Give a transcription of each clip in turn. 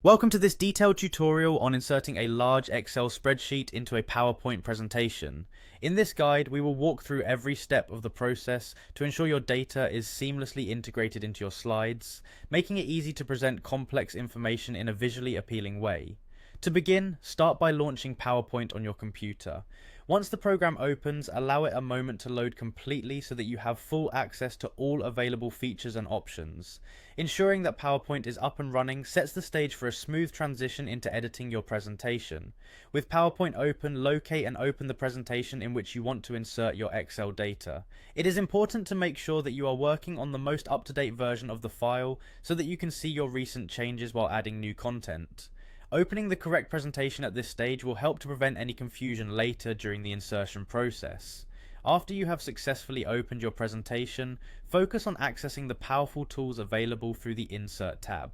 Welcome to this detailed tutorial on inserting a large Excel spreadsheet into a PowerPoint presentation. In this guide, we will walk through every step of the process to ensure your data is seamlessly integrated into your slides, making it easy to present complex information in a visually appealing way. To begin, start by launching PowerPoint on your computer. Once the program opens, allow it a moment to load completely so that you have full access to all available features and options. Ensuring that PowerPoint is up and running sets the stage for a smooth transition into editing your presentation. With PowerPoint open, locate and open the presentation in which you want to insert your Excel data. It is important to make sure that you are working on the most up-to-date version of the file so that you can see your recent changes while adding new content. Opening the correct presentation at this stage will help to prevent any confusion later during the insertion process. After you have successfully opened your presentation, focus on accessing the powerful tools available through the Insert tab.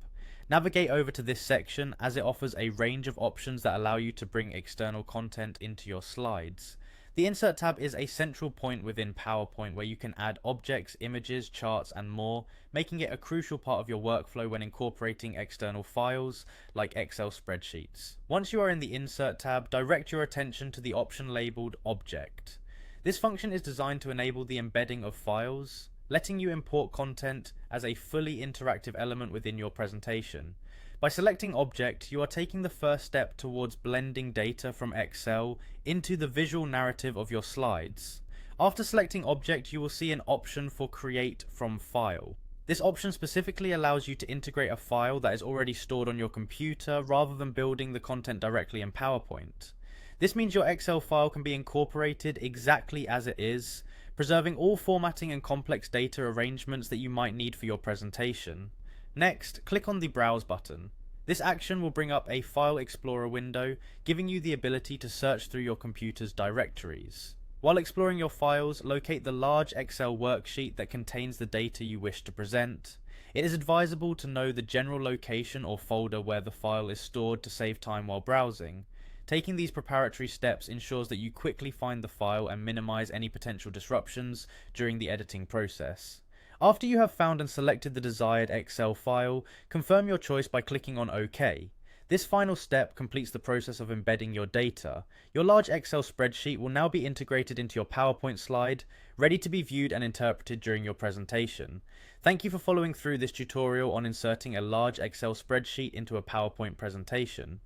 Navigate over to this section as it offers a range of options that allow you to bring external content into your slides. The Insert tab is a central point within PowerPoint where you can add objects, images, charts, and more, making it a crucial part of your workflow when incorporating external files like Excel spreadsheets. Once you are in the Insert tab, direct your attention to the option labeled Object. This function is designed to enable the embedding of files, letting you import content as a fully interactive element within your presentation. By selecting Object, you are taking the first step towards blending data from Excel into the visual narrative of your slides. After selecting Object, you will see an option for Create from File. This option specifically allows you to integrate a file that is already stored on your computer rather than building the content directly in PowerPoint. This means your Excel file can be incorporated exactly as it is, preserving all formatting and complex data arrangements that you might need for your presentation. Next, click on the Browse button. This action will bring up a File Explorer window, giving you the ability to search through your computer's directories. While exploring your files, locate the large Excel worksheet that contains the data you wish to present. It is advisable to know the general location or folder where the file is stored to save time while browsing. Taking these preparatory steps ensures that you quickly find the file and minimize any potential disruptions during the editing process. After you have found and selected the desired Excel file, confirm your choice by clicking on OK. This final step completes the process of embedding your data. Your large Excel spreadsheet will now be integrated into your PowerPoint slide, ready to be viewed and interpreted during your presentation. Thank you for following through this tutorial on inserting a large Excel spreadsheet into a PowerPoint presentation.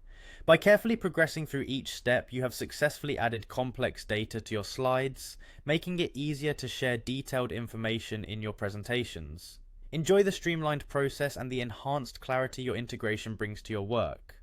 By carefully progressing through each step, you have successfully added complex data to your slides, making it easier to share detailed information in your presentations. Enjoy the streamlined process and the enhanced clarity your integration brings to your work.